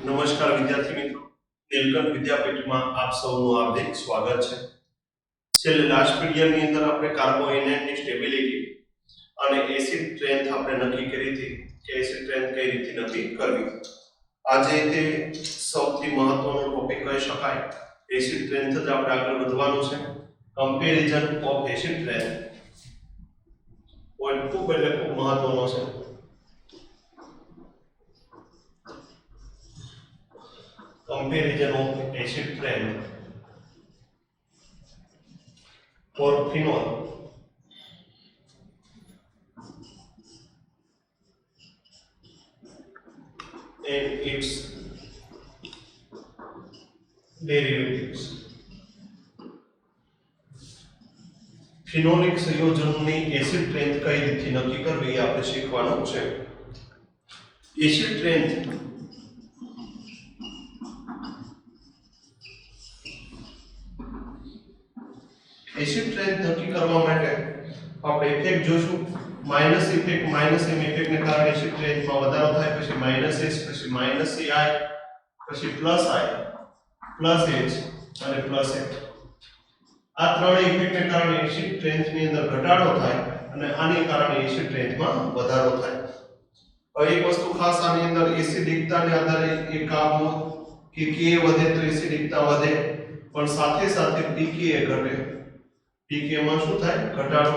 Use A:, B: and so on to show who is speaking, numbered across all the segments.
A: નમસ્કાર વિદ્યાર્થી મિત્રો, નીલકંઠ વિદ્યાપીઠમાં આપ સૌનું હાર્દિક સ્વાગત છે. છેલ્લે લાસ્ટ પીરિયડની અંદર આપણે કાર્બોહાઈડ્રેટની સ્ટેબિલિટી અને એસિડ સ્ટ્રેન્થ આપણે નક્કી કરી હતી કે એસિડ સ્ટ્રેન્થ કઈ રીતે નક્કી કરવી. આજે તે સૌથી મહત્વનો ટોપિક કહી શકાય. એસિડ સ્ટ્રેન્થ જ આપણે આગળ વધવાનું છે. Comparison of acid strength point ખૂબ એટલે ખૂબ મહત્વનો છે. Comparison of acid strength for phenol and its derivatives. Phenolic સંયોજનોની એસિડ સ્ટ્રેન્થ કઈ રીતે નક્કી કરવી એ આપણે શીખવાનું છે. એસિડ સ્ટ્રેન્થ એસિડ સ્ટ્રેન્થ નક્કી કરવા માટે આપણે ઇફેક્ટ જોશું. માઈનસ ઇફેક્ટ, માઈનસ એમ ઇફેક્ટને કારણે એસિડ સ્ટ્રેન્થમાં વધારો થાય, પછી માઈનસ એસ, પછી માઈનસ આઈ, પછી પ્લસ આઈ, પ્લસ એચ અને પ્લસ એચ. આ ત્રણેય ઇફેક્ટને કારણે એસિડ સ્ટ્રેન્થની અંદર ઘટાડો થાય અને આને કારણે એસિડ સ્ટ્રેન્થમાં વધારો થાય. હવે એક વસ્તુ ખાસ આની અંદર એસિડિકતાને આધારે એ કામ કે કે વધે તો એસિડિકતા વધે, પણ સાથે સાથે પીકે ઘટે. પીકે માં શું થાય? ઘટાડો.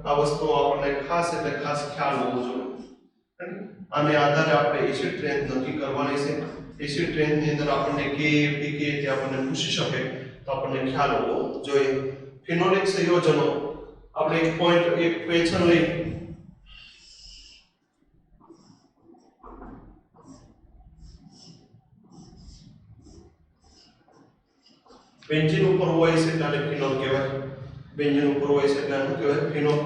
A: આ વસ્તુ આપણને ખાસ એટલે ખાસ ખ્યાલ હોવો જોઈએ. આને આધારે આપણે એસિડ સ્ટ્રેન્થ નક્કી કરવાની છે. એસિડ સ્ટ્રેન્થની અંદર આપણને કે પીકે તે આપણને પૂછી શકે તો આપણને ખ્યાલ હોવો જોઈએ. ફિનોલિક સંયોજનો આપણે એક પોઈન્ટ એક ક્વેશ્ચન લઈ બેન્ઝીન ઉપર હોય છે એટલે ફિનોલ કહેવાય. બેન્ઝીન ઉપર હોય છે એટલે શું કહેવાય? ફિનોલ.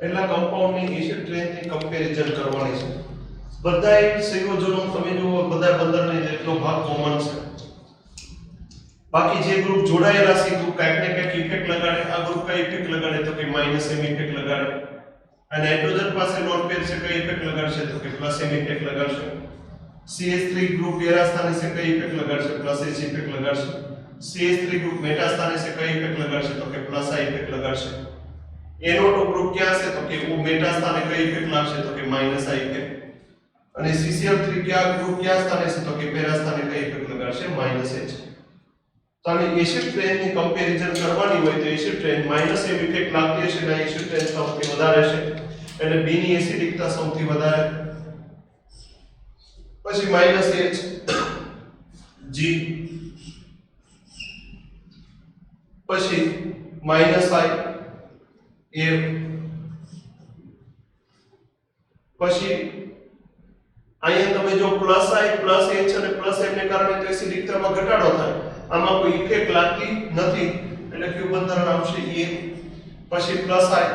A: એટલા કમ્પાઉન્ડની એસિડ સ્ટ્રેન્થની કમ્પેરિઝન કરવાની છે. બધાય સંયોજનો તમે જુઓ, બધા બંધનને જેટલો ભાગ કોમન છે. બાકી જે ગ્રુપ જોડાયેલા છે ગ્રુપ કાંઈક ને કાંઈક ઇફેક્ટ લગાડે. આ ગ્રુપ કઈ ઇફેક્ટ લગાડે તો કે માઈનસ એમ ઇફેક્ટ લગાડે. અને નાઇટ્રોજન પાસે લોન પેર છે, કઈ ઇફેક્ટ લગાડશે તો કે પ્લસ એમ ઇફેક્ટ લગાડશે. CH3 ગ્રુપ પેરા સ્થાને છે, કઈ ઇફેક્ટ લગાડશે? પ્લસ એચ ઇફેક્ટ લગાડશે. CH3 ગ્રુપ મેટા સ્થાને છે, કઈ ઇફેક્ટ લગાડશે તો કે પ્લસ આ ઇફેક્ટ લગાડશે. NO2 ગ્રુપ ક્યાં છે તો કે ઓ મેટા સ્થાને કઈ ઇફેક્ટ લાગશે તો કે માઈનસ આ ઇફેક્ટ. અને CCl3 ક્યાં ગ્રુપ ક્યાં સ્થાને છે તો કે પેરા સ્થાને કઈ ઇફેક્ટ લગાડશે? Minus H. તો આની એસિડ સ્ટ્રેન્થની કમ્પેરિઝન કરવાની હોય તો acid strength minus M effect લાગતી હશે ને એસિડ સ્ટ્રેન્થ સૌથી વધારે છે એટલે B ની એસિડિકતા સૌથી વધારે. પછી માઈનસ એચ, G, પછી માઈનસ આઈ, F, પછી અહીંયા તમે જો પ્લસ આઈ, પ્લસ એચ અને પ્લસ એમ ને કારણે તો એસિડિકતામાં ઘટાડો થાય. આમાં કોઈ ઇફેક્ટ લાગતી નથી એટલે ક્યુ બંધારણ આવશે E. પછી પ્લસ આઈ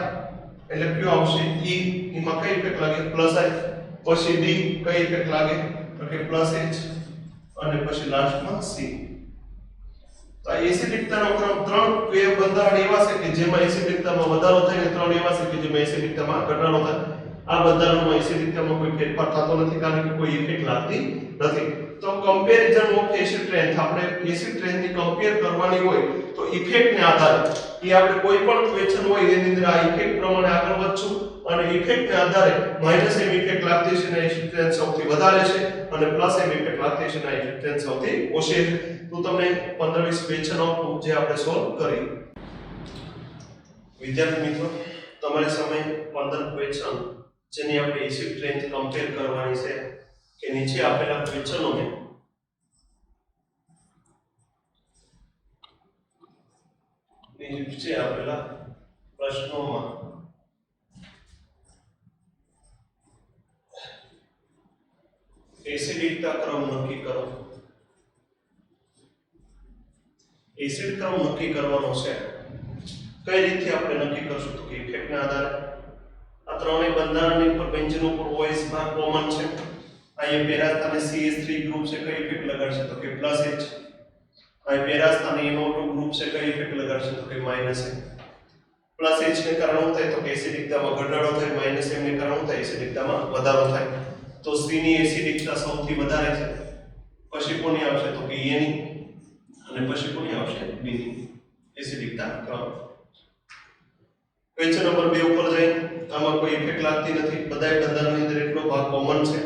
A: એટલે ક્યુ આવશે E. એમાં કઈ ઇફેક્ટ લાગે? પ્લસ આઈ. પછી D કઈ ઇફેક્ટ લાગે તો કે પ્લસ એચ અને પછી લાસ્ટમાં C. તો આ એસિડિકતાનો ક્રમ ત્રણ બંધારણ એવા છે કે જેમાં એસિડિકતામાં વધારો થાય અને ત્રણ એવા છે કે જેમાં એસિડિકતામાં ઘટાડો થાય. આ બંધારણમાં એસિડિકતામાં કોઈ ફેરફાર થતો નથી કારણ કે કોઈ ઇફેક્ટ લાગતી નથી. તો કમ્પેરિઝન ઓફ એસિડ સ્ટ્રેન્થ, આપણે એસિડ સ્ટ્રેન્થ ની કમ્પેર કરવાની હોય તો ઇફેક્ટ ને આધારે એ આપણે કોઈ પણ ક્વેશ્ચન હોય એની અંદર આ ઇફેક્ટ પ્રમાણે આગળ વધશું અને ઇફેક્ટ ને આધારે -m ઇફેક્ટ લાગતી છે ને એસિડ સ્ટ્રેન્થ સૌથી વધારે છે અને +m ઇફેક્ટ લાગતી છે ને એસિડ સ્ટ્રેન્થ સૌથી ઓછી છે. તો તમને 15-20 ક્વેશ્ચન આપું જે આપણે સોલ્વ કરી. વિદ્યાર્થી મિત્રો, તમારી સામે 15 ક્વેશ્ચન જેની આપણે એસિડ સ્ટ્રેન્થ કમ્પેર કરવાની છે કે નીચે આપેલા ક્વેશ્ચનોને નીચે આપેલા પ્રશ્નોમાં એસિડિકતા ક્રમ નક્કી કરો. એસિડ ક્રમ નક્કી કરવાનો છે. કઈ રીતે આપણે નક્કી કરશું તો કે ઇફેક્ટના આધારે આ ત્રણેય બંધારણની ઉપર બેન્ઝીન ઉપર OH માં કોમન છે. અહીંયા પેરાસ્થાને CH3 ગ્રુપ છે, કઈ ઇફેક્ટ લગાડશે તો કે +H. અહીં પેરાસ્થાને NO2 ગ્રુપ છે, કઈ ઇફેક્ટ લગાડશે તો કે -H. +H ને કારણે શું થાય તો કે એસિડિકતામાં ઘટાડો થાય, -M ને કારણે શું થાય એસિડિકતામાં વધારો થાય. તો C ની એસિડિકતા સૌથી વધારે છે. પછી કોની આવશે તો કે A ની અને પછી કોની આવશે B ની એસિડિકતા ક્રમ. ક્વેશ્ચન નંબર 2 ઉપર જઈએ. આમાં કોઈ ઇફેક્ટ લાગતી નથી, બધાય બંધારણની અંદર એટલો ભાગ કોમન છે.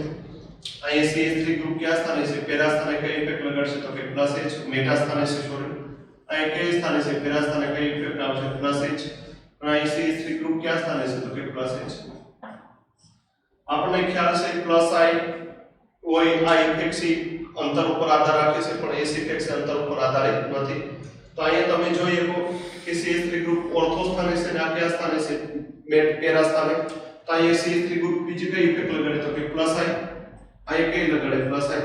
A: અહીંયા CH3 ગ્રુપ કયા સ્થાને છે? પેરા સ્થાને કઈ ઇફેક્ટ લગાડશે તો કે +H. મેટા સ્થાને છે સોરી. અહીંયા કઈ સ્થાને છે? પેરા સ્થાને કઈ ઇફેક્ટ આવશે +H. અને અહીં CH3 ગ્રુપ કયા સ્થાને છે તો કે +H. આપણને ખ્યાલ છે +I હોય આ ઇફેક્ટ છે અંતર ઉપર આધાર રાખે છે, પણ S ઇફેક્ટ છે અંતર ઉપર આધારિત નથી. તો અહીંયા તમે જોઈ શકો કે CH3 ગ્રુપ ઓર્થો સ્થાને છે અને આ કયા સ્થાને છે? પેરા સ્થાને. તો અહીંયા CH3 ગ્રુપ બીજી કઈ ઇફેક્ટ લગાડે તો કે +I. અહીં કઈ લગાડે +I.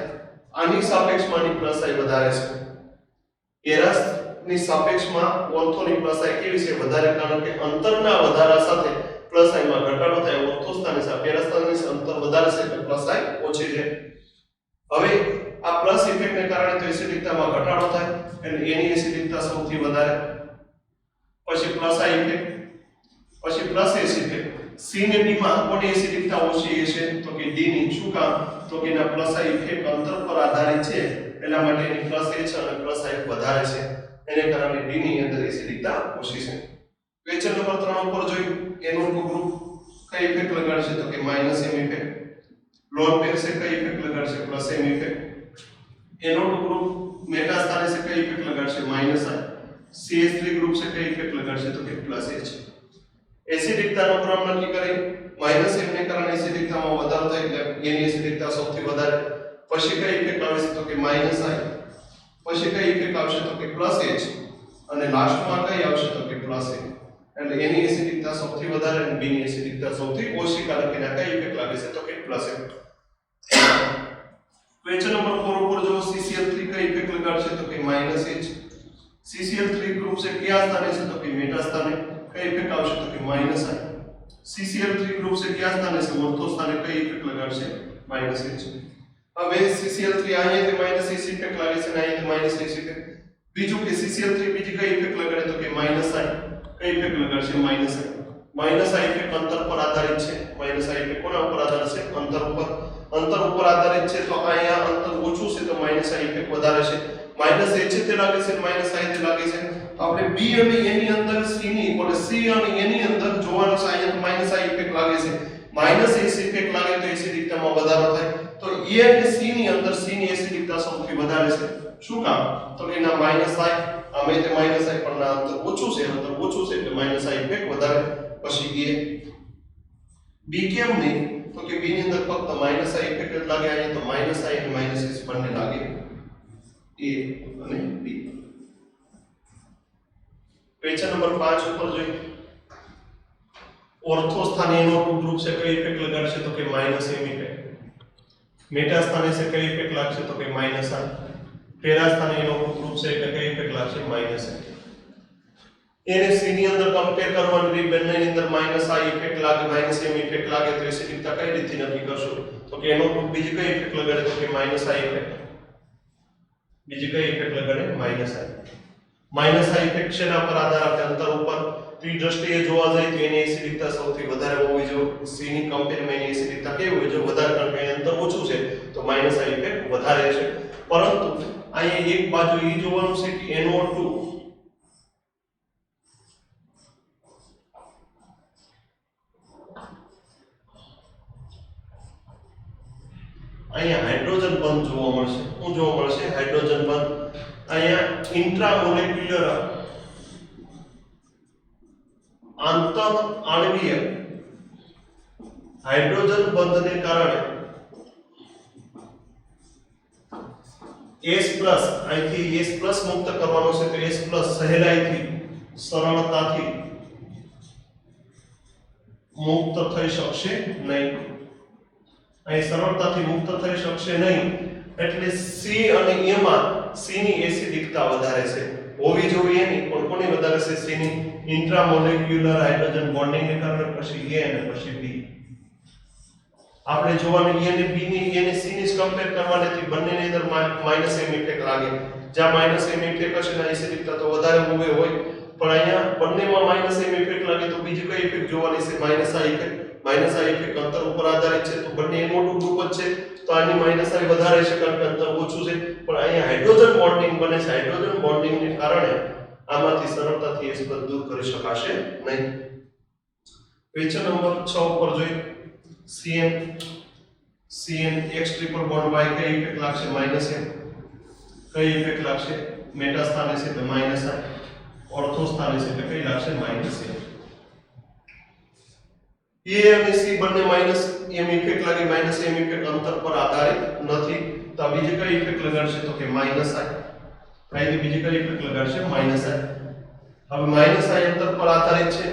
A: આની સાપેક્ષમાં આની +I વધારે છે. પેરાની સાપેક્ષમાં ઓર્થોની +I કેવી છે? વધારે, કારણ કે અંતરના વધારા સાથે +I માં ઘટાડો થાય. ઓર્થો સ્થાને છે પેરા સ્થાને અંતર વધારે છે એટલે +I ઓછી છે. હવે આ પ્લસ ઇફેક્ટને કારણે તો એસિડિકતામાં ઘટાડો થાય એટલે એની એસિડિકતા સૌથી વધારે. પછી +I ઇફેક્ટ, પછી +S ઇફેક્ટ. C ને D માં કોની એસિડિકતા ઓછી છે તો કે D ની. શું કામ તો કે એના +I ઇફેક્ટ અંતર પર આધારિત છે, એટલા માટે એની +H અને +I વધારે છે, એને કારણે D ની અંદર એસિડિકતા ઓછી છે. ક્વેશ્ચન નંબર 3 ઉપર જોઈ. NO2 ગ્રુપ કઈ ઇફેક્ટ લગાડશે તો કે -M ઇફેક્ટ. લોન પેર से कई इफेक्ट लગાડશે +M effect. NO2 group meta स्थाने से कई इफेक्ट लગાડશે -I. CH3 ग्रुप से कई इफेक्ट लગાડશે तो કે +H. એસિડિકતાનો ક્રમ નક્કી કરી. -M ને કારણે એસિડિકતામાં વધારો થાય એટલે એની એસિડિકતા સૌથી વધારે. પછી કઈ ઇફેક્ટ આવશે તો કે -I. પછી કઈ ઇફેક્ટ આવશે તો કે +H અને લાસ્ટમાં કઈ આવશે તો કે +A. એટલે એની એસિડિકતા સૌથી વધારે અને B ની એસિડિકતા સૌથી ઓછી, કારણ કે એના કઈ ઇફેક્ટ લાગે છે તો કે +M. ક્વેશ્ચન નંબર 4 ઉપર જો CCl3 કઈ ઇફેક્ટ લગાડશે તો કે -H. CCl3 ગ્રુપ છે કયા સ્થાને છે તો કે મેટા સ્થાને, કઈ ઇફેક્ટ આવશે તો કે -I. CCl3 ગ્રુપ છે કયા સ્થાને છે? ઓર્થો સ્થાને, કઈ ઇફેક્ટ લગાડશે -H. હવે CCl3 અહીંયાથી -H ઇફેક્ટ લાગે છે અને અહીંયાથી -H ઇફેક્ટ. બીજું કે CCl3 બીજી કઈ ઇફેક્ટ લગાડે તો કે -I. કઈ ઇફેક્ટ લગાડશે -I. ઇફેક્ટ અંતર પર આધારિત છે. -I ઇફેક્ટ કોના ઉપર આધારિત છે? અંતર ઉપર. અંતર ઉપર આધારિત છે તો અહીંયા અંતર ઓછું છે તો -I ઇફેક્ટ વધારે છે. -H તે લાગે છે -I તે લાગે છે. આપણે B અને A ની અંદર C ની એટલે C અને A ની અંદર જોવાનું છે. અહીંયા -I ઇફેક્ટ લાગે છે. -H ઇફેક્ટ લાગે તો એસિડિકતામાં વધારો થાય. તો A અને C ની અંદર C ની એસિડિકતા સૌથી વધારે છે. શું કામ તો કે ના -I અમે તે -I પણ ના અંતર ઓછું છે, અંતર ઓછું છે એટલે -I ઇફેક્ટ વધારે. પછી A. B કેમ નહીં તો કે B ની અંદર ફક્ત -I ઇફેક્ટ જ લાગે. અહીંયા તો -I અને -H બંને લાગે. A અને B. ક્વેશ્ચન નંબર 5 ઉપર જોઈએ. ઓર્થો સ્થાને NO2 ગ્રુપ છે કઈ ઇફેક્ટ લગાડશે તો કે -M ઇફેક્ટ. મેટા સ્થાને છે કઈ ઇફેક્ટ લાગશે તો કે -I. પેરા સ્થાને NO2 ગ્રુપ છે એટલે કઈ ઇફેક્ટ લાગશે -H. એને C ની અંદર કમ્પેર કરવાની રીત, બંનેની અંદર -I ઇફેક્ટ લાગે, -M ઇફેક્ટ લાગે તો એસિડિકતા કઈ રીતે નક્કી કરશું તો કે NO2 બીજી કઈ ઇફેક્ટ લગાડે તો કે -I ઇફેક્ટ. બીજી કઈ ઇફેક્ટ લગાડે -I. -I ઇફેક્ટ શેના પર આધાર રાખે? અંતર ઉપર. ઈ દ્રષ્ટિએ જોવા જાય તો એની એસિડિકતા સૌથી વધારે હોવી જોઈએ. C ની કમ્પેરમાં એની એસિડિકતા કેવી હોવી જોઈએ? વધારે, કારણ કે અંતર ઓછું છે તો માઈનસ આ ઇફેક્ટ વધારે છે. પરંતુ અહીંયા એક બાજુ ઈ જોવાનું છે કે NO2 અહીંયા હાઇડ્રોજન બંધ જોવા મળશે. શું જોવા મળશે? હાઇડ્રોજન બંધ. અહીંયા ઇન્ટ્રામોલેક્યુલર આંતર આણ્વીય હાઇડ્રોજન બંધને કારણે S+ અહીંથી S+ મુક્ત કરવાનો છે તો S+ સહેલાઈથી સરળતાથી મુક્ત થઈ શકશે નહીં. અહીં સરળતાથી મુક્ત થઈ શકશે નહીં એટલે C અને A માં C ની એસિડિકતા વધારે છે. હોવી જોઈએ નહીં, પણ કોની વધારે છે? C ની ઇન્ટ્રામોલેક્યુલર હાઇડ્રોજન બોન્ડિંગને કારણે. પછી A અને પછી B. આપણે જોવાનું A અને B ની, A અને C ની કમ્પેર કરવાથી બંનેની અંદર માઈનસ M ઇફેક્ટ લાગે. જ્યાં માઈનસ M ઇફેક્ટ હશે ને એસિડિકતા તો વધારે હોય, પણ અહીંયા બંનેમાં માઈનસ M ઇફેક્ટ લાગે તો બીજી કઈ ઇફેક્ટ જોવાની છે? માઈનસ આ ઇફેક્ટ. માઈનસ આ ઇફેક્ટ અંતર ઉપર આધારિત છે તો બંને મોટું ગ્રુપ જ છે તો આની માઈનસ આ વધારે છે કારણ કે અંતર ઓછું છે. પણ અહીંયા હાઇડ્રોજન બોન્ડિંગ બને છે. હાઇડ્રોજન બોન્ડિંગને કારણે આમાંથી સરળતાથી S+ દૂર કરી શકાશે નહીં. ક્વેશ્ચન નંબર 6 ઉપર જોઈએ. CN X triple bond Y કઈ ઇફેક્ટ લાગશે? Minus M. કઈ ઇફેક્ટ લાગશે? મેટા સ્થાને છે તો માઈનસ I. ઓર્થો સ્થાને છે તો કઈ લાગશે? Minus M. A અને C બંને માઈનસ M ઇફેક્ટ લાગે. માઈનસ M ઇફેક્ટ અંતર પર આધારિત નથી તો બીજી કઈ ઇફેક્ટ લગાડશે? તો કે માઈનસ I. અહીંથી બીજી કઈ ઇફેક્ટ લગાડશે? Minus I. હવે માઈનસ I અંતર પર આધારિત છે.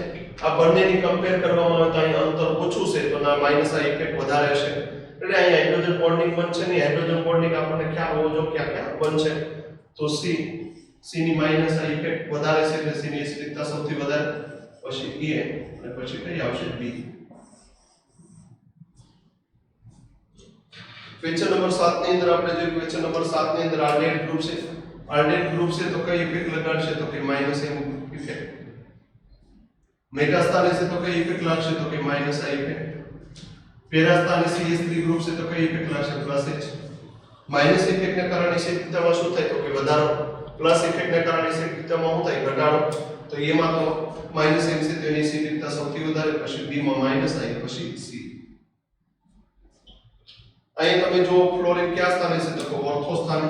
A: આ બંનેની કમ્પેર કરવામાં આવે તો અહીં અંતર ઓછું છે તો ના માઈનસ I ઇફેક્ટ વધારે હશે. એટલે અહીં હાઇડ્રોજન બોન્ડિંગ બનશે ને. હાઇડ્રોજન બોન્ડિંગ આપણને ખ્યાલ હોવો જોઈએ ક્યાં ક્યાં બનશે. તો C ની માઈનસ I ઇફેક્ટ વધારે છે એટલે C ની એસિડિકતા સૌથી વધારે. પછી A અને પછી કઈ આવશે? B. ક્વેશ્ચન નંબર 7 ની અંદર આપણે જોઈએ. ક્વેશ્ચન નંબર 7 ની અંદર આલ્ડેહાઇડ ગ્રુપ છે. આલ્ડેહાઇડ ગ્રુપ છે તો કઈ ઇફેક્ટ લગાડશે? તો કે માઈનસ M ઇફેક્ટ. મેટા સ્થાને છે તો કઈ ઇફેક્ટ લાગશે? તો કે માઈનસ I ઇફેક્ટ. પેરા સ્થાને CH3 ગ્રુપ છે તો કઈ ઇફેક્ટ લાગશે? Plus H. માઈનસ ઇફેક્ટને કારણે એસિડિકતામાં શું થાય? તો કે વધારો. પ્લસ ઇફેક્ટને કારણે એસિડિકતામાં શું થાય? ઘટાડો. તો A માં તો માઈનસ M છે તો એની એસિડિકતા સૌથી વધારે. પછી B માં માઈનસ I. પછી C. અહીં તમે જો ફ્લોરિન કયા સ્થાને છે? તો કે ઓર્થો સ્થાને.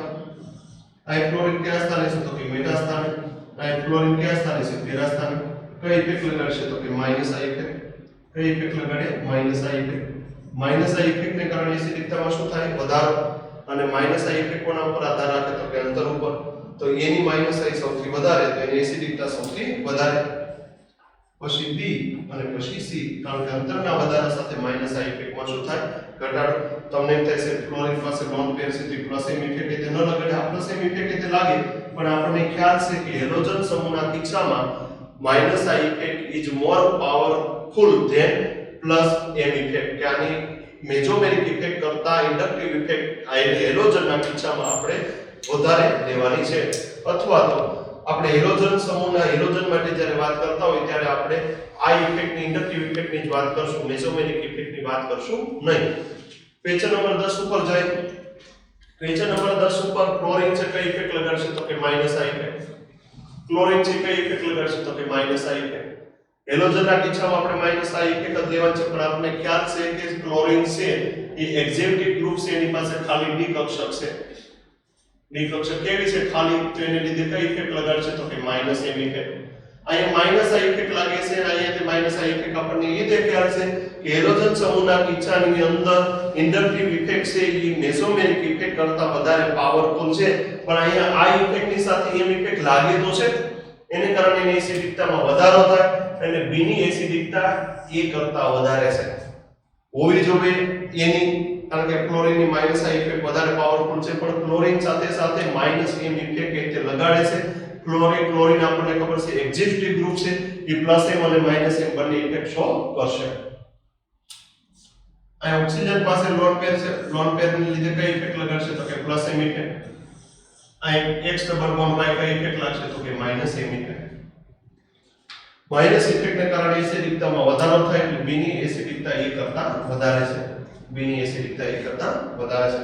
A: અહીં ફ્લોરિન કયા સ્થાને છે? તો કે મેટા સ્થાને. અહીં ફ્લોરિન કયા સ્થાને છે? પેરા સ્થાને. કઈ ઇફેક્ટ લગાડશે? તો કે માઈનસ I ઇફેક્ટ. કઈ ઇફેક્ટ લગાડે? Minus I effect. Minus I ઇફેક્ટને કારણે એસિડિકતામાં શું થાય? વધારો. અને માઈનસ I ઇફેક્ટ કોના ઉપર આધાર રાખે? તો કે અંતર ઉપર. તો A ની માઈનસ I સૌથી વધારે તો એની એસિડિકતા સૌથી વધારે. પછી B અને પછી C, કારણ કે અંતરના વધારા સાથે માઈનસ I ઇફેક્ટમાં શું થાય? ઘટાડો. તમને એમ થાય છે ફ્લોરિન પાસે લોન પેર છે તો પ્લસ M ઇફેક્ટ એટલે ન લગાડે. આ પ્લસ M ઇફેક્ટ એટલે લાગે પણ આપણને ખ્યાલ છે કે હેલોજન સમૂહના કિસ્સામાં minus I effect is more powerful than plus M effect. કે આની મેજોમેરિક ઇફેક્ટ કરતા ઇન્ડક્ટિવ ઇફેક્ટ હેલોજનના કિસ્સામાં આપણે વધારે લેવાની છે. અથવા તો આપણે હેલોજન સમૂહના હેલોજન માટે જ્યારે વાત કરતા હોય ત્યારે આપણે આ ઇફેક્ટની ઇન્ડક્ટિવ ઇફેક્ટની જ વાત કરશું, મેસોમેરિક ઇફેક્ટની વાત કરશું નહીં. ક્વેશ્ચન નંબર 10 ઉપર જાય. ક્વેશ્ચન નંબર 10 ઉપર ક્લોરીન છે કઈ ઇફેક્ટ લગાડશે? તો કે માઈનસ I ઇફેક્ટ. ક્લોરીન છે કઈ ઇફેક્ટ લગાડશે? તો કે માઈનસ I ઇફેક્ટ. હેલોજનના કિસ્સામાં આપણે માઈનસ I ઇફેક્ટ જ લેવાનું છે પણ આપણને ખ્યાલ છે કે ક્લોરીન છે એ એક્ઝેમ્પ્ટિવ ગ્રુપ છે, એની પાસે ખાલી D કક્ષક છે. D કક્ષક કેવી છે? ખાલી. તો એને લીધે કઈ ઇફેક્ટ લગાડશે? તો કે માઈનસ M ઇફેક્ટ. અહીંયા માઈનસ I ઇફેક્ટ લાગે છે અને અહીંયા માઈનસ I ઇફેક્ટ આપણને એ દેખાય છે કે હેલોજન સમૂહના કિસ્સાની અંદર ઇન્ડક્ટિવ ઇફેક્ટ છે એ મેસોમેરિક ઇફેક્ટ કરતા વધારે પાવરફુલ છે. પણ અહીંયા આ ઇફેક્ટની સાથે M ઇફેક્ટ લાગે તો છે એને કારણે એની એસિડિકતામાં વધારો થાય અને B ની એસિડિકતા A કરતા વધારે છે. હોવી જોઈએ એની, કારણ કે ક્લોરીનની માઈનસ I ઇફેક્ટ વધારે પાવરફુલ છે પણ ક્લોરીન સાથે સાથે માઈનસ M ઇફેક્ટ એટલે લગાડે છે. ક્લોરીન આપણને ખબર છે એક્ઝિસ્ટિવ ગ્રુપ છે એ પ્લસ M અને માઈનસ M બંને ઇફેક્ટ શો કરશે. આ ઓક્સિજન પાસે લોન પેર છે. લોન પેરને લીધે કઈ ઇફેક્ટ લગાડશે? તો કે પ્લસ M ઇફેક્ટ. આ X ડબલ બોન્ડ Y કઈ ઇફેક્ટ લાગશે? તો કે માઈનસ M ઇફેક્ટ. માઇનસ ઇફેક્ટને કારણે એસિડિકતામાં વધારો થાય એટલે B ની એસિડિકતા A કરતા વધારે છે. B ની એસિડિકતા A કરતા વધારે છે.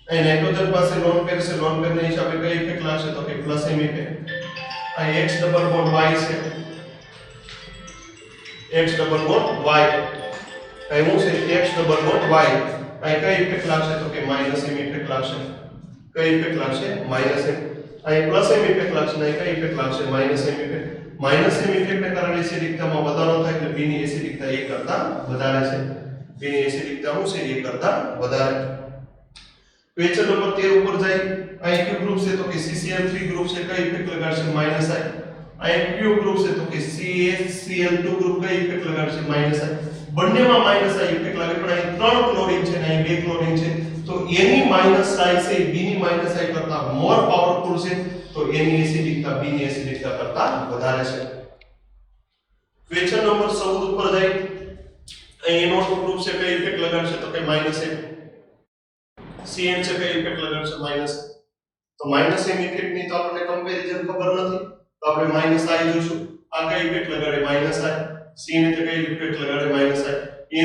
A: અહીં નાઇટ્રોજન પાસે લોન પેર છે, લોન પેરના હિસાબે કઈ ઇફેક્ટ લાગશે તો કે પ્લસ M ઇફેક્ટ. આ X ડબલ બોન્ડ Y છે, X ડબલ બોન્ડ Y. અહીં હું છે X ડબલ બોન્ડ Y. અહીં કઈ ઇફેક્ટ લાગશે તો કે માઈનસ M ઇફેક્ટ લાગશે. કઈ ઇફેક્ટ લાગશે? Minus M. અહીં પ્લસ M ઇફેક્ટ લાગશે, અહીં કઈ ઇફેક્ટ લાગશે? Minus M effect. Minus M ઇફેક્ટને કારણે એસિડિકતામાં વધારો થાય એટલે B ની એસિડિકતા A કરતા વધારે છે. B ની એસિડિકતા શું છે? A કરતા વધારે. ક્વેશ્ચન નંબર 13 ઉપર જાય. અહીં કયું ગ્રુપ છે તો કે CCl3 ગ્રુપ છે, કઈ ઇફેક્ટ લગાડશે? Minus I. અહીં કયું ગ્રુપ છે તો કે CaCl2 ગ્રુપ, કઈ ઇફેક્ટ લગાડશે? Minus I. બંનેમાં માઈનસ I ઇફેક્ટ લાગે, પણ અહીં 3 ક્લોરીન છે અને અહીં 2 ક્લોરીન છે, તો A ની માઈનસ I છે B ની માઈનસ I કરતા મોર પાવરફુલ છે, તો A ની એસિડિકતા B ની એસિડિકતા કરતા વધારે છે. ક્વેશ્ચન નંબર 14 ઉપર જાય. અહીં NO2 ગ્રુપ છે, કઈ ઇફેક્ટ લગાડશે તો કે માઈનસ M. CN છે, કઈ ઇફેક્ટ લગાડશે? માઈનસ. તો માઈનસ M ઇફેક્ટ ની તો આપણને કમ્પેરિઝન ખબર નથી, તો આપણે માઈનસ I જોશું. આ કઈ ઇફેક્ટ લગાડે? Minus I. CN એટલે કઈ ઇફેક્ટ લગાડે? Minus I.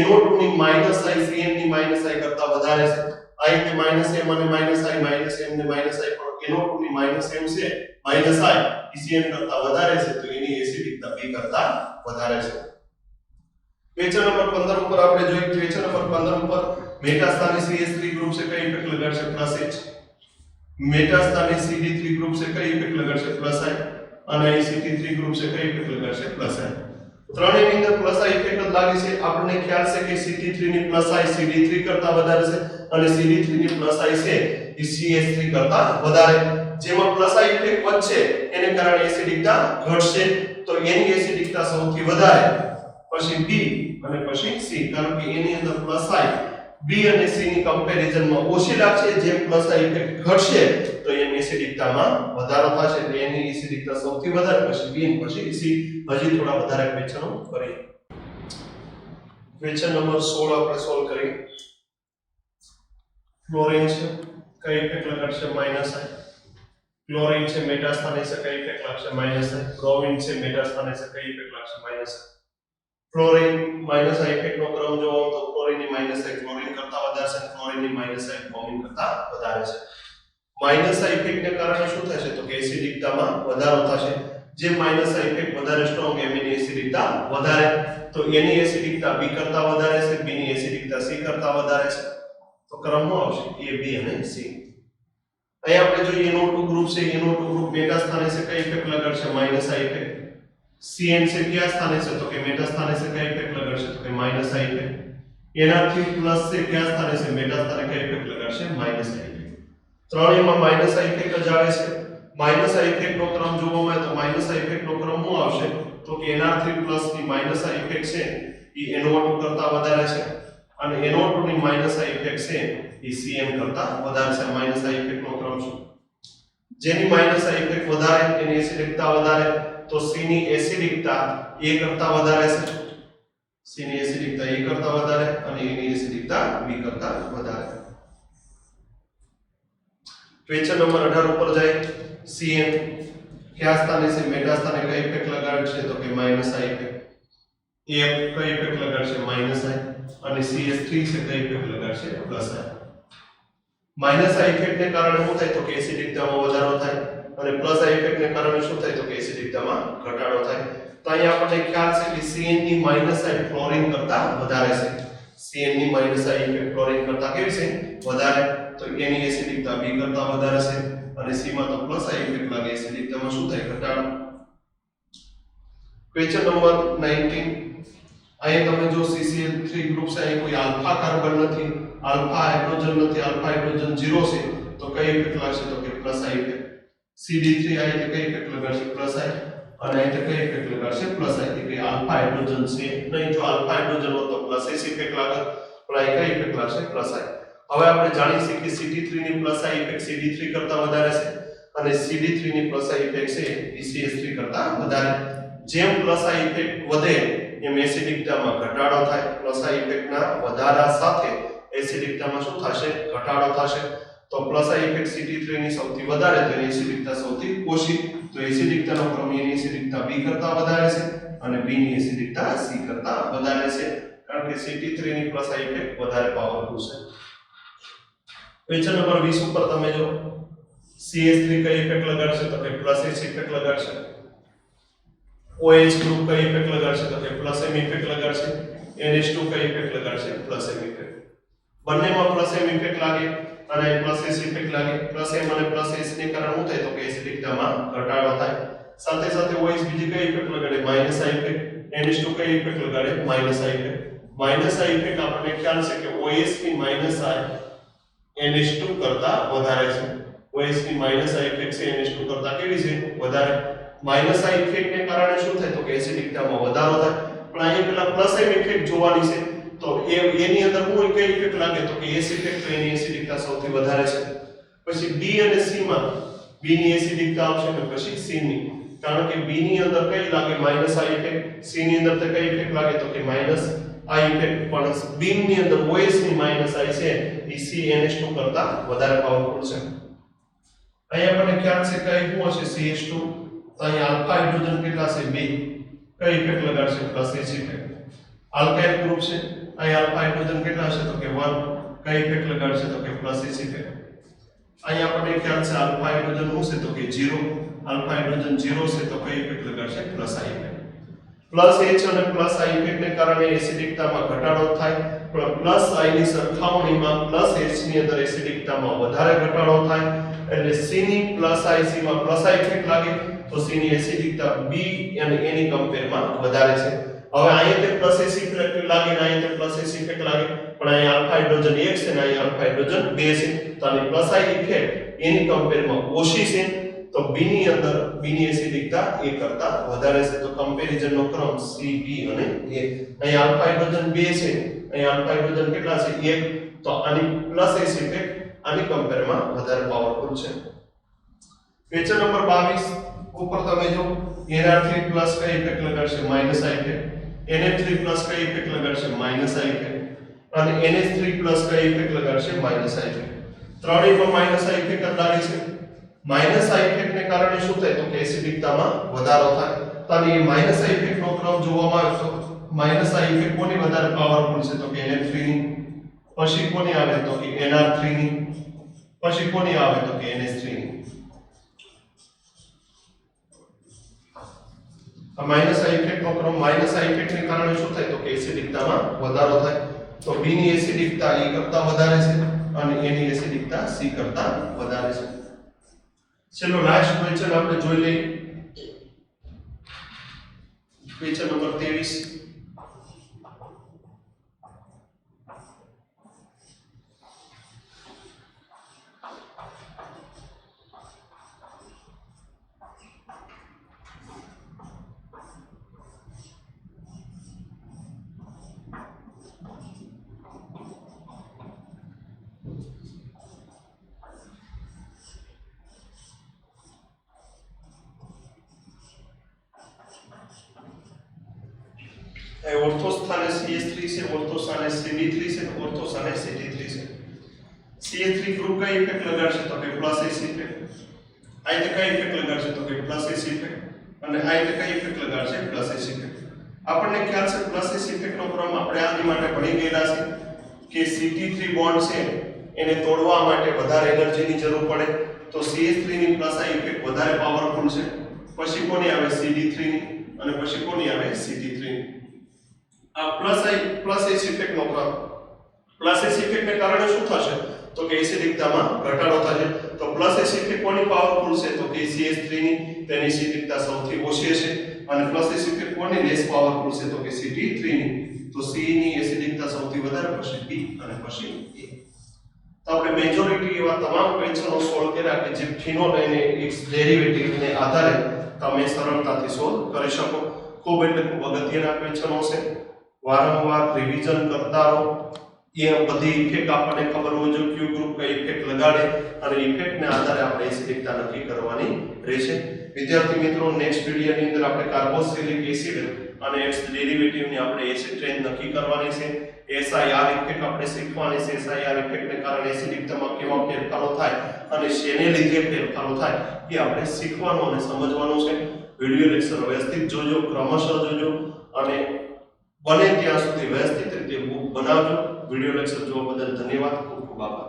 A: NO2 ની માઈનસ I CN ની માઈનસ I કરતા વધારે છે. I એટલે માઈનસ M અને માઈનસ I, માઈનસ M ને માઈનસ I, પણ NO2 ની માઈનસ M છે, માઈનસ I CN કરતા વધારે છે, તો એની એસિડિકતા B કરતા વધારે છે. ક્વેશ્ચન નંબર 15 ઉપર આપણે જોઈએ. ક્વેશ્ચન નંબર 15 ઉપર મેટા સ્થાને CH3 ગ્રુપ છે, કઈ ઇફેક્ટ લગાડશે? Plus H. મેટા સ્થાને CD3 ગ્રુપ છે, કઈ ઇફેક્ટ લગાડશે? Plus I. અને અહીં CT3 ગ્રુપ છે, કઈ ઇફેક્ટ લગાડશે? Plus I. ત્રણેયની અંદર પ્લસ I ઇફેક્ટ જ લાગે છે. આપણને ખ્યાલ છે કે CT3 ની પ્લસ I CD3 કરતા વધારે છે અને CD3 ની પ્લસ I છે એ CH3 કરતા વધારે. જેમાં પ્લસ I ઇફેક્ટ વધશે એને કારણે એસિડિકતા ઘટશે, તો એની એસિડિકતા સૌથી વધારે, પછી B અને પછી C, કારણ કે એની અંદર પ્લસ I B અને C ની કમ્પેરિઝનમાં ઓછી લાગશે. જેમ પ્લસ I ઇફેક્ટ ઘટશે તો એની એસિડિકતામાં વધારો થશે, એટલે એની એસિડિકતા સૌથી વધારે, પછી B અને પછી C. હજી થોડા વધારે ક્વેશ્ચનો કરીએ. ક્વેશ્ચન નંબર 16 આપણે સોલ્વ કરીએ. ક્લોરીન છે, કઈ ઇફેક્ટ લગાડશે? Minus I. ક્લોરીન છે, મેટા સ્થાને છે, કઈ ઇફેક્ટ લાગશે? Minus I. બ્રોમિન છે, મેટા સ્થાને છે, કઈ ઇફેક્ટ લાગશે? Minus I. Chlorine minus I effect નો ક્રમ જોવો તો ક્લોરીન ની માઈનસ I ક્લોરીન કરતા વધારે છે, ક્લોરીન ની માઈનસ I બ્રોમિન કરતા વધારે છે. માઈનસ I ઇફેક્ટ ને કારણે શું થશે તો કે એસિડિકતામાં વધારો થશે. જે માઈનસ I ઇફેક્ટ વધારે સ્ટ્રોંગ એમ ની એસિડિકતા વધારે, તો એની એસિડિકતા B કરતા વધારે છે, B ની એસિડિકતા C કરતા વધારે છે. તો ક્રમમાં આવશે A, B અને C. અહીં આપણે જોઈએ NO2 ગ્રુપ છે, NO2 ગ્રુપ મેટા સ્થાને છે, કઈ ઇફેક્ટ લગાડશે? Minus I effect. CN છે, કયા સ્થાને છે તો કે મેટા સ્થાને છે, કઈ ઇફેક્ટ લગાડશે તો કે માઈનસ I ઇફેક્ટ. એનાથી પ્લસ છે, કયા સ્થાને છે? મેટા સ્થાને, કઈ ઇફેક્ટ લગાડશે? Minus I effect. ત્રણેયમાં માઈનસ I ઇફેક્ટ જ આવે છે. માઈનસ I ઇફેક્ટ નો ક્રમ જોવામાં આવે તો માઈનસ I ઇફેક્ટ નો ક્રમ શું આવશે તો કે NR3 પ્લસ ની માઈનસ I ઇફેક્ટ છે એ NO2 કરતા વધારે છે, અને NO2 ની માઈનસ I ઇફેક્ટ છે એ CN કરતા વધારે છે. માઈનસ I ઇફેક્ટ નો ક્રમ છે. જેની માઈનસ I ઇફેક્ટ વધારે એની એસિડિકતા વધારે, તો C ની એસિડિકતા A કરતા વધારે છે. C ની એસિડિકતા A કરતા વધારે અને A ની એસિડિકતા B કરતા વધારે. ક્વેશ્ચન નંબર 18 ઉપર જાય. CN કયા સ્થાને છે? મેટા સ્થાને, કઈ ઇફેક્ટ લગાડશે તો કે માઈનસ I ઇફેક્ટ. A કઈ ઇફેક્ટ લગાડશે? Minus I. અને CH3 છે, કઈ ઇફેક્ટ લગાડશે? Plus I. Minus I effect ને કારણે શું થાય તો કે એસિડિકતામાં વધારો થાય, અને પ્લસ I ઇફેક્ટ ને કારણે શું થાય તો કે એસિડિકતામાં ઘટાડો થાય. તો અહીં આપણને ખ્યાલ છે કે CN ની માઈનસ I ક્લોરીન કરતા વધારે છે. CN ની માઈનસ I ઇફેક્ટ ક્લોરીન કરતા કેવી છે? વધારે, તો એની એસિડિકતા B કરતા વધારે છે, અને C માં તો પ્લસ I ઇફેક્ટ લાગે, એસિડિકતામાં શું થાય? ઘટાડો. Question number 19. અહીં તમે જો CCl3 ગ્રુપ છે, અહીં કોઈ આલ્ફા કાર્બન નથી, આલ્ફા હાઇડ્રોજન નથી, આલ્ફા હાઇડ્રોજન 0 છે, તો કઈ ઇફેક્ટ લાગશે તો કે પ્લસ I ઇફેક્ટ. CD3 આ એટલે કઈ ઇફેક્ટ લગાડશે? Plus I. અને અહીં કઈ ઇફેક્ટ લગાડશે? Plus I. એટલે કે આલ્ફા હાઇડ્રોજન છે નહીં, જો આલ્ફા હાઇડ્રોજન હોત તો પ્લસ S ઇફેક્ટ લાગે, પણ અહીં કઈ ઇફેક્ટ લાગશે? Plus I. હવે આપણે જાણીએ છીએ કે CD3 ની પ્લસ I ઇફેક્ટ CD3 કરતા વધારે છે, અને CD3 ની પ્લસ I ઇફેક્ટ છે એ CH3 કરતા વધારે. જેમ પ્લસ I ઇફેક્ટ વધે એમ એસિડિકતામાં ઘટાડો થાય. પ્લસ I ઇફેક્ટના વધારા સાથે એસિડિકતામાં શું થશે? ઘટાડો થશે. તો પ્લસ I ઇફેક્ટ CD3 ની સૌથી વધારે, તો એની એસિડિકતા સૌથી ઓછી, તો એસિડિકતાનો ક્રમ A ની એસિડિકતા B કરતા વધારે છે અને B ની એસિડિકતા C કરતા વધારે છે, કારણ કે Ct3 ની પ્લસ આ ઇફેક્ટ વધારે પાવરફુલ છે. ક્વેશ્ચન નંબર 20 ઉપર તમે જો CH3 કઈ ઇફેક્ટ લગાડશે તો કે પ્લસ H ઇફેક્ટ લગાડશે. OH ગ્રુપ કઈ ઇફેક્ટ લગાડશે તો કે પ્લસ M ઇફેક્ટ લગાડશે. NH2 કઈ ઇફેક્ટ લગાડશે પ્લસ M ઇફેક્ટ. બંનેમાં પ્લસ M ઇફેક્ટ લાગે અને પ્લસ S ઇફેક્ટ લાગે. પ્લસ M અને પ્લસ S ને કારણે શું થાય તો કે એસિડિકતામાં ઘટાડો થાય. સાથે સાથે OH બીજી કઈ ઇફેક્ટ લગાડે માઈનસ આ ઇફેક્ટ. NH2 કઈ ઇફેક્ટ લગાડે માઈનસ આ ઇફેક્ટ. માઈનસ આ ઇફેક્ટ આપણને ખ્યાલ છે કે OH ની માઈનસ આ NH2 કરતા વધારે છે. OH ની માઈનસ આ ઇફેક્ટ છે NH2 કરતા કેવી છે વધારે. માઈનસ આ ઇફેક્ટ ને કારણે શું થાય તો કે એસિડિકતામાં વધારો થાય. પણ અહીંયા પેલા પ્લસ M ઇફેક્ટ જોવાની છે, તો એ ની અંદર કોઈ કઈ ઇફેક્ટ લાગે તો કે S ઇફેક્ટ, તો એની એસિડિકતા સૌથી વધારે છે. પછી B અને C માં B ની એસિડિકતા આવશે ને પછી C ની, કારણ કે B ની અંદર કઈ લાગે માઈનસ આ ઇફેક્ટ, C ની અંદર તો કઈ ઇફેક્ટ લાગે તો કે માઈનસ આ ઇફેક્ટ. પણ બીમ ની અંદર OH ની માઈનસ આ છે એ CNH2 કરતા વધારે પાવરફુલ છે. અહીંયા આપણને ખ્યાલ છે કઈ શું હશે CH2, તો અહીંયા આલ્ફા હાઇડ્રોજન કેટલા છે 2, કઈ ઇફેક્ટ લગાડશે plus H effect. Alkyl group છે, અહીંયા આલ્ફા હાઇડ્રોજન કેટલા છે તો કે 1, કઈ ઇફેક્ટ લગાડશે તો કે પ્લસ H ઇફેક્ટ. અહીંયા આપણને ખ્યાલ છે આલ્ફા હાઇડ્રોજન શું છે તો કે 0, આલ્ફા હાઇડ્રોજન 0 છે તો કઈ ઇફેક્ટ લગાડશે પ્લસ આ ઇફેક્ટ. પ્લસ H અને પ્લસ આ ઇફેક્ટ ને કારણે એસિડિકતામાં ઘટાડો થાય, પણ પ્લસ I ની સરખામણીમાં પ્લસ H ની અંદર એસિડિકતામાં વધારે ઘટાડો થાય. એટલે C ની પ્લસ I C માં પ્લસ આ ઇફેક્ટ લાગે તો C ની એસિડિકતા B અને A ની કમ્પેરમાં વધારે છે. હવે અહીંયા તે પ્લસ H ઇફેક્ટ લાગે ને અહીંયા તે પ્લસ H ઇફેક્ટ લાગે, પણ અહીંયા આલ્ફા હાઇડ્રોજન 1 છે ને અહીંયા આલ્ફા હાઇડ્રોજન 2 છે, તો આની પ્લસ I ઇફેક્ટ A ની કમ્પેરમાં ઓછી છે, તો B ની અંદર B ની એસિડિકતા A કરતા વધારે છે. તો કમ્પેરીઝન નો ક્રમ C B અને A. અહીંયા આલ્ફા હાઇડ્રોજન 2 છે, અહીંયા આલ્ફા હાઇડ્રોજન કેટલા છે 1, તો આની પ્લસ H ઇફેક્ટ આની કમ્પેરમાં વધારે પાવરફુલ છે. ક્વેશ્ચન નંબર 22 ઉપર તમે જો NR3 પ્લસ કઈ ઇફેક્ટ લગાડશે માઈનસ આ ઇફેક્ટ. NH3 પ્લસ કઈ ઇફેક્ટ લગાડશે માઈનસ આ ઇફેક્ટ. અને NH3 પ્લસ કઈ ઇફેક્ટ લગાડશે માઈનસ આ ઇફેક્ટ. ત્રણેયમાં માઈનસ આ ઇફેક્ટ જ લાગે છે. માઈનસ આ ઇફેક્ટ ને કારણે શું થાય તો કે એસિડિકતામાં વધારો થાય. તો આની માઈનસ આ ઇફેક્ટ નો ક્રમ જોવામાં આવે તો માઈનસ આ ઇફેક્ટ કોની વધારે પાવરફુલ છે તો કે NH3 ની, પછી કોની આવે તો કે NR3 ની, પછી કોની આવે તો કે NH3 ની. આ માઈનસ આ ઇફેક્ટ નો ક્રમ, માઈનસ આ ઇફેક્ટ ને કારણે શું થાય તો કે એસિડિકતામાં વધારો થાય. તો B ની એસિડિકતા E કરતા વધારે છે અને A ની એસિડિકતા C કરતા વધારે છે. ચલો લાસ્ટ ક્વેશ્ચન આપણે જોઈ લઈએ. Question number 23. ઓર્થો સ્થાને CH3 છે, ઓર્થો સ્થાને CB3 છે, ઓર્થો સ્થાને CT3 છે. CH3 ગ્રુપ કઈ ઇફેક્ટ લગાડશે તો કે પ્લસ H ઇફેક્ટ. આ તે કઈ ઇફેક્ટ લગાડશે તો કે પ્લસ H ઇફેક્ટ. અને આ તે કઈ ઇફેક્ટ લગાડશે પ્લસ H ઇફેક્ટ. આપણને ખ્યાલ છે પ્લસ H ઇફેક્ટ નો ક્રમ આપણે આની માટે ભણી ગયેલા છે કે CT3 બોન્ડ છે એને તોડવા માટે વધારે એનર્જીની જરૂર પડે, તો CH3 ની પ્લસ આ ઇફેક્ટ વધારે પાવરફુલ છે. પછી કોની આવે CD3 ની અને પછી કોની આવે CT3 ની. આ પ્લસ H ઇફેક્ટ નો ક્રમ, પ્લસ H ઇફેક્ટ ને કારણે શું થશે તો કે એસિડિકતામાં ઘટાડો થશે. તો પ્લસ H ઇફેક્ટ કોની પાવરફુલ છે તો કે CH3 ની, તેની એસિડિકતા સૌથી ઓછી છે. અને પ્લસ H ઇફેક્ટ કોની લેસ પાવરફુલ છે તો કે CT3 ની, તો C ની એસિડિકતા સૌથી વધારે, પછી B અને પછી A. તો આપણે મેજોરિટી એવા તમામ ક્વેશ્ચનો સોલ્વ કર્યા કે જે ફિનોલ અને એક્સ ડેરિવેટિવ ને આધારે તમે સરળતાથી સોલ્વ કરી શકો. ખૂબ એટલે ખૂબ અગત્યના ક્વેશ્ચનો છે. વારંવાર રિવિઝન કરતા રહો. એ બધી ઇફેક્ટ આપણને ખબર હોવી જોઈએ, ક્યુ ગ્રુપ કઈ ઇફેક્ટ લગાડે અને ઇફેક્ટને આધારે આપણે એસિડિકતા નક્કી કરવાની રહેશે. વિદ્યાર્થી મિત્રો, નેક્સ્ટ વિડિયોની અંદર આપણે કાર્બોક્સિલિક એસિડ અને એક્સ ડેરિવેટિવની આપણે એસિડ ટ્રેન નક્કી કરવાની છે. SIR ઇફેક્ટ આપણે શીખવાની છે. SIR ઇફેક્ટને કારણે એસિડિકતામાં કેવા ફેરફારો થાય અને શેને લીધે ફેરફારો થાય એ આપણે શીખવાનું અને સમજવાનું છે. વિડિયો લેક્ચર વ્યવસ્થિત જોજો, ક્રમશઃ જોજો અને બને ત્યાં સુધી વ્યવસ્થિત રીતે બુક બનાવજો. વિડિયો લેક્ચર જોવા બદલ ધન્યવાદ. ખૂબ ખૂબ આભાર.